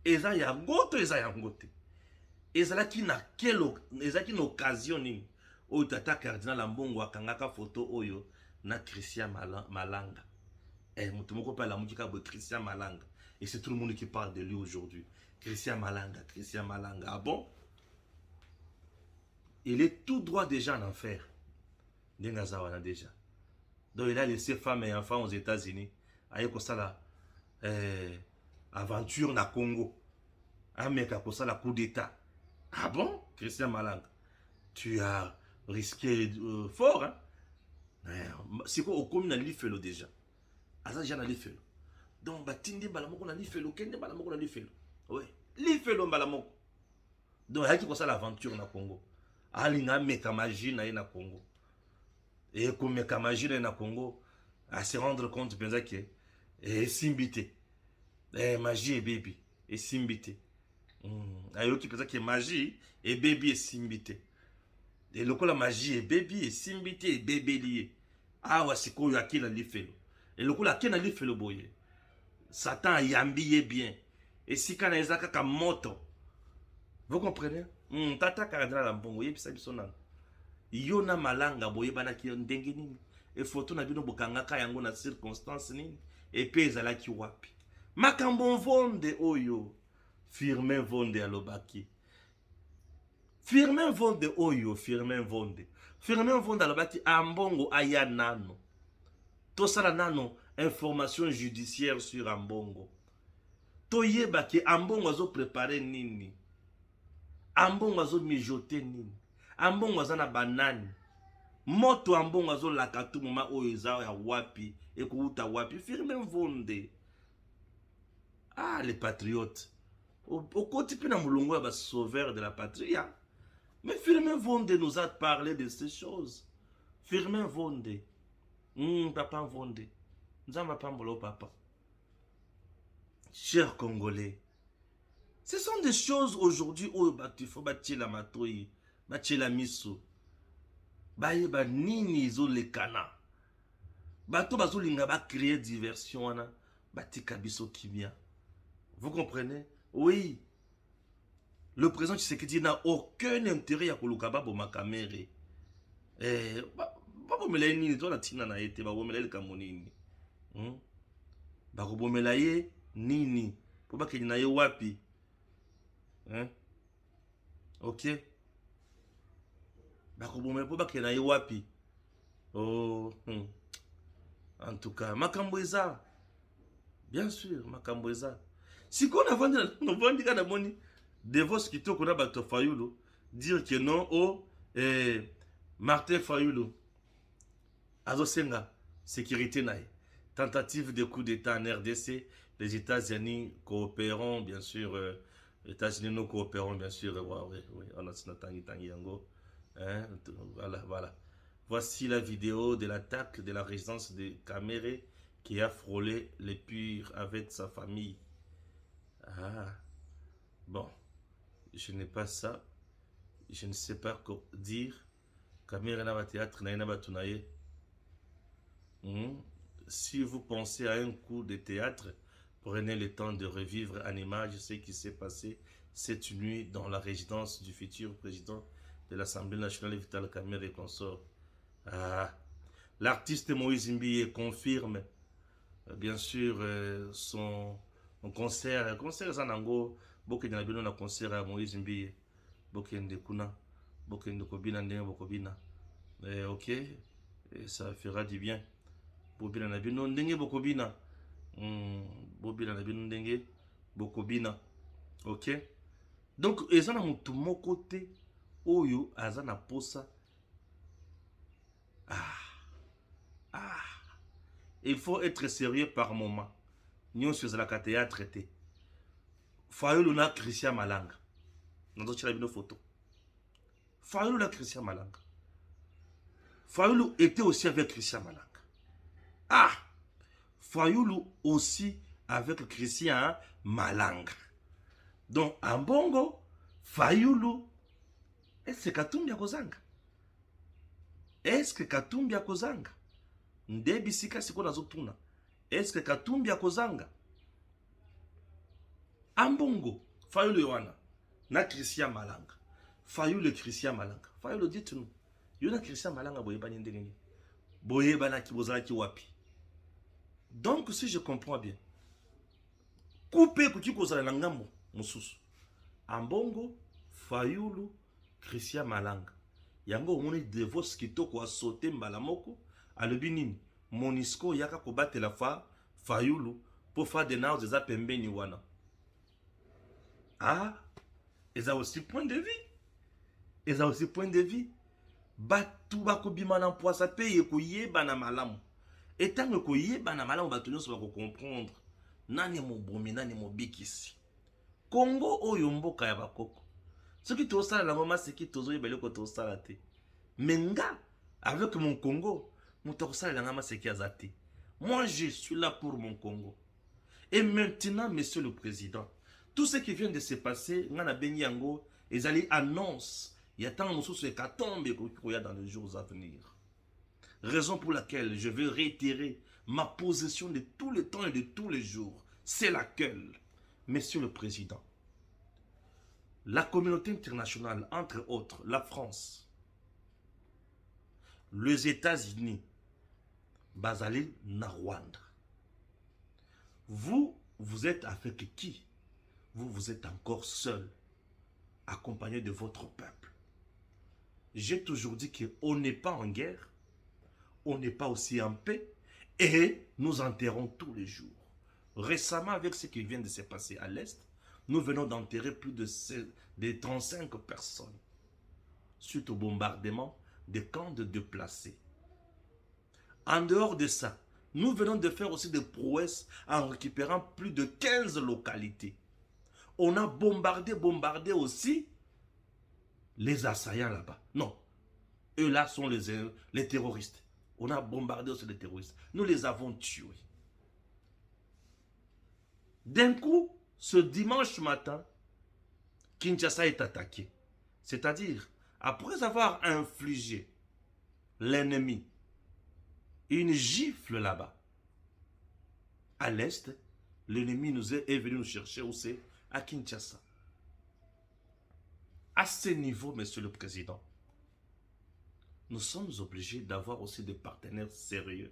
Eza ya ngoto eza ya ngote. Eza ki na occasion ni o Tata Cardinal Ambongo akangaka photo oyo na Christian Malanga. Mutu moko pa la mukika bo Christian Malanga. Et c'est tout le monde qui parle de lui aujourd'hui. Christian Malanga, Christian Malanga. Ah bon? Il est tout droit déjà en enfer. Dengazawana déjà. Donc il a laissé femmes et enfants aux États-Unis. Aïe comme ça la aventure na Congo. Amérique comme ça la coup d'état. Ah bon? Christian Malanga. Tu as risqué fort, hein? C'est quoi au commun na lifelo déjà? Asa déjà na lifelo. Donc batindi balamoko na lifelo, kende balamoko na lifelo. Oui, lifelo balamoko. Donc il y a qui comme ça l'aventure na Congo. Alinga meka magie na Congo. Et comme meka magie na Congo, à se rendre compte penza que simbité. Magie et baby et simbité. Ayo qui pensa que magie et baby et simbité. Et le la magie et baby et simbité et bébé lié. Ah ouais, c'est quoi yaki na lifelo. Et le la qui na lifelo boye. Satan a yambié bien. Et si quand il y a moto, vous comprenez? Tata Cardinal Ambongo, il y a malanga, boye bana ki ndenge nini. Et photo na bino bokangaka yango na circonstance nini. Et puis ezala ki wapi. Makambo vonde oyo. Firmin vonde alobaki. Firmin vonde oyo, Firmin vonde. Firmin vonde alobaki Ambongo aya nano. Tosala nano information judiciaire sur Ambongo. Toyeba ke Ambongo azo préparer nini. Ambongo azo mijoter nini. Ambongo aza na banani. Moto Ambongo azo lakatu moma oyo eza ya wapi. Ekuuta wapi. Firmin vonde. Ah, les patriotes. Au côté de la sauveur de la patrie. Mais Firmin Vonde nous a parlé de ces choses. Firmin Vonde. Papa Vonde. Nous avons pas papa. Chers Congolais. Ce sont des choses aujourd'hui où il faut bâtir la matouille, bâtir la miso. Baye ba nini zo le kana. Bato bazo linga ba créer diversion na bati kabiso kimia. Vous comprenez? Oui. Le président Tshisekedi n'a aucun intérêt à kolukaba bo makamere. Ba bomela nini to na tina na ete ba bomela le kamonini. Ba bomela ye nini? Po ba kenina ye wapi? OK. bakoboma po bakena ye wapi. Oh, en tout cas, makambo eza. Bien sûr, makambo eza. Si qu'on a vendu kana moni divorce kitoko na bato Fayulu dire que non oh Martin Fayulu azosenga sécurité nae. Tentative de coup d'état en RDC, les États-Unis coopéreront bien sûr, les États-Unis nous coopéreront bien sûr. Oui, on a tangi yango. Voilà. Voici la vidéo de l'attaque de la résidence de Caméré qui a frôlé les purs avec sa famille. Ah, bon, je n'ai pas ça. Je ne sais pas quoi dire. Caméré n'a pas théâtre, n'a pas tunaye. Si vous pensez à un coup de théâtre, prenez le temps de revivre en image ce qui s'est passé cette nuit dans la résidence du futur président de l'Assemblée nationale, Vital Kamerhe et consort. Ah, l'artiste Moïse Mbiye confirme bien sûr son concert. Concert Zanango, Bokende na bino na concert à Moïse Mbiye. Bokende kuna, Bokende kobina ndenge bokobina. Ok, et ça fera du bien. Bobina na bino ndenge bokobina. Bobina na bino ndenge bokobina. Ok. Donc ezana mutu moko te oyo azana posa. Il faut être sérieux par moment. Nous sommes à la théâtre. Fayulu na Christian Malanga. Nous avons une photo. Fayulu na Christian Malanga. Fayulu était aussi avec Christian Malanga. Fayulu aussi avec Christian Malanga. Donc, en bongo, Fayulu, est-ce que Katumbi a kozanga? Est-ce que Katumbi a kozanga? Ndebi sika siko nazotuna. Est-ce que Katumbi a kozanga? En bongo, Fayulu Yohana, na Christian Malanga. Fayulu Christian Malanga. Fayulu dites-nous. Yona Christian Malanga boyeba ndenge. Boyeba na kibozala ki wapi. Donc, si je comprends bien, couper kuki kozala na ngambo mususu. En bongo, Fayulu Christian Malanga. Yango omoni divorce kitoko a sauté mbala moko. Alobi nini Monisco yaka kobate la Fayulu pour faire des naus des apembeni wana. Ils ont aussi point de vue. Ils ont aussi point de vue. Batu bakobima na poisa paye koyeba na malamu. Et tant que koyeba na malamu batu nyonso bako comprendre nani mobomi nani mobikisi. Congo oyo mboka ya bakoko. Ce qui tosala la mama c'est qui tozo yebele ko tosala te. Menga avec mon Congo, moi, je suis là pour mon Congo. Et maintenant, monsieur le président, tout ce qui vient de se passer, ils allaient annoncer, il y a tant de choses qui tombent dans les jours à venir. Raison pour laquelle je veux réitérer ma position de tout le temps et de tous les jours. C'est laquelle, monsieur le président, la communauté internationale, entre autres, la France, les États-Unis, Bazali na Rwanda. Vous êtes avec qui? Vous êtes encore seul, accompagné de votre peuple. J'ai toujours dit qu'on n'est pas en guerre, on n'est pas aussi en paix, et nous enterrons tous les jours. Récemment, avec ce qui vient de se passer à l'Est, nous venons d'enterrer plus de 35 personnes suite au bombardement des camps de déplacés. En dehors de ça, nous venons de faire aussi des prouesses en récupérant plus de 15 localités. On a bombardé aussi les assaillants là-bas. Non, eux là sont les terroristes. On a bombardé aussi les terroristes. Nous les avons tués. D'un coup, ce dimanche matin, Kinshasa est attaqué. C'est-à-dire, après avoir infligé l'ennemi une gifle là-bas, à l'est, l'ennemi est venu nous chercher aussi à Kinshasa. À ce niveau, monsieur le président, nous sommes obligés d'avoir aussi des partenaires sérieux,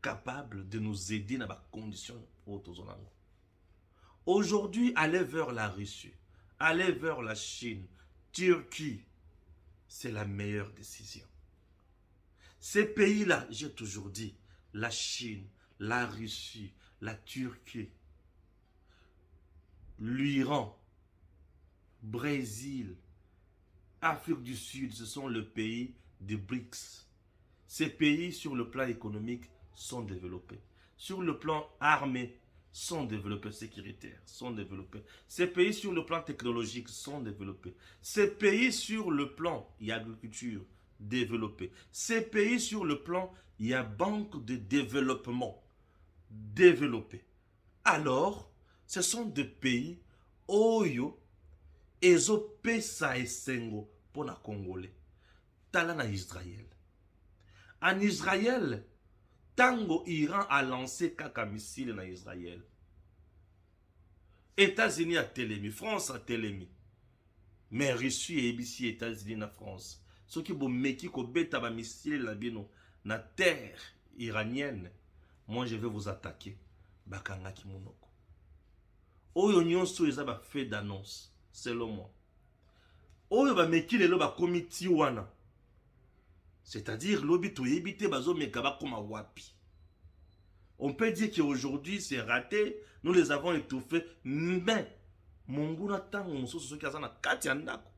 capables de nous aider dans les conditions autozolango. Aujourd'hui, aller vers la Russie, aller vers la Chine, Turquie, c'est la meilleure décision. Ces pays-là, j'ai toujours dit, la Chine, la Russie, la Turquie, l'Iran, Brésil, Afrique du Sud, ce sont les pays des BRICS. Ces pays, sur le plan économique, sont développés. Sur le plan armé, sont développés, sécuritaires, sont développés. Ces pays, sur le plan technologique, sont développés. Ces pays, sur le plan, il y a agriculture, développés. Ces pays, sur le plan, il y a banque de développement, développés. Alors, ce sont des pays, oyo, ezo pesa esengo pour la Congolais. Tala na Israël. En Israël, tango Iran a lancé kaka missile na Israël. États-Unis a télémi, France a télémi. Mais Russie et ABC États-Unis na France. Ce qui bon meki ko beta ba missile la bino na terre iranienne. Moi je vais vous attaquer. Bakanga ki monoko. Oyo nyonso eza ba fait d'annonce selon moi. Oyo ba meki lelo ba komiti wana. C'est-à-dire, l'obito yébité bazo mekaba comme wapi. On peut dire qu'aujourd'hui c'est raté, nous les avons étouffés, mais monguna tango moso ce qui a na kati andako.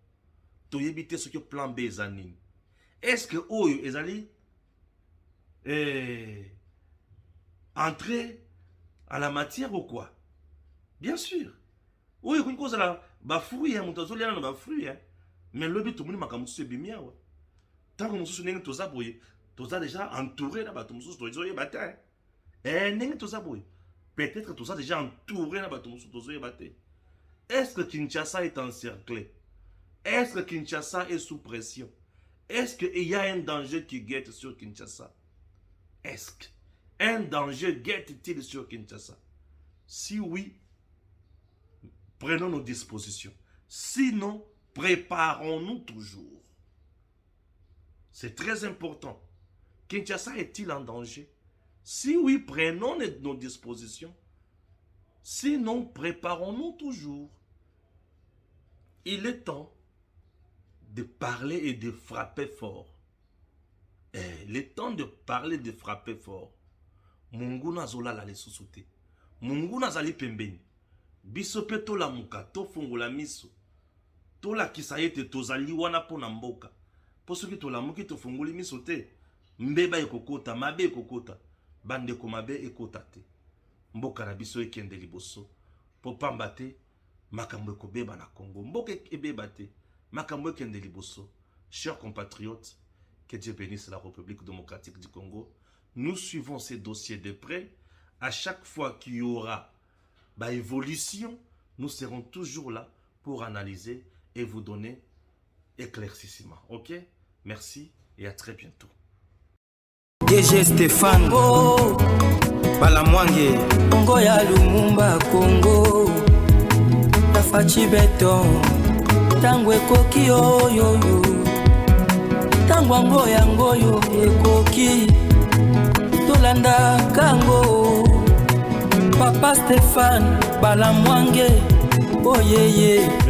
To yébité ce que plan B zanine. Est-ce que oyo ezali entrer à la matière ou quoi? Bien sûr. Oyo kuni koza la ba fruit hein, mutazo liana na ba fruit hein. Mais l'obito muni makamusu ebimia wa. Tant que nous sommes tous aboués, tous déjà entouré là-bas, tous sommes tous battés. Et tous aboués. Peut-être tous ça déjà entouré là-bas, tous sommes battés. Est-ce que Kinshasa est encerclé? Est-ce que Kinshasa est sous pression? Est-ce qu'il y a un danger qui guette sur Kinshasa? Est-ce qu'un danger guette-t-il sur Kinshasa? Si oui, prenons nos dispositions. Sinon, préparons-nous toujours. C'est très important. Kinshasa est-il en danger? Si oui, prenons nos dispositions. Sinon, préparons-nous toujours. Il est temps de parler et de frapper fort. Il est temps de parler et de frapper fort. Munguna zola la lesusute. Munguna zali pembeni. Bisope to la muka, to fungola miso. To la kisayete to zali wana po na mboka. Pour ceux qui te l'amour qui te font gouler misoté, mbeba ekokota, mabe ekokota, bande ko mabe ekotate. Mboka na biso ekende liboso, pour pambate, makambo ekobeba na Congo. Mboka ebebate, makambo ekende liboso. Chers compatriotes, que Dieu bénisse la République démocratique du Congo. Nous suivons ces dossiers de près. À chaque fois qu'il y aura évolution, nous serons toujours là pour analyser et vous donner éclaircissement. Ok? Merci et à très bientôt. DG Stéphane oh, Balamwange Congo ya Lumumba Congo Tafachi Beton Tangwe koki yo yo yo Tangwa ngoya ngoyo ekoki Tolanda kango Papa Stéphane Balamwange oh yeah yeah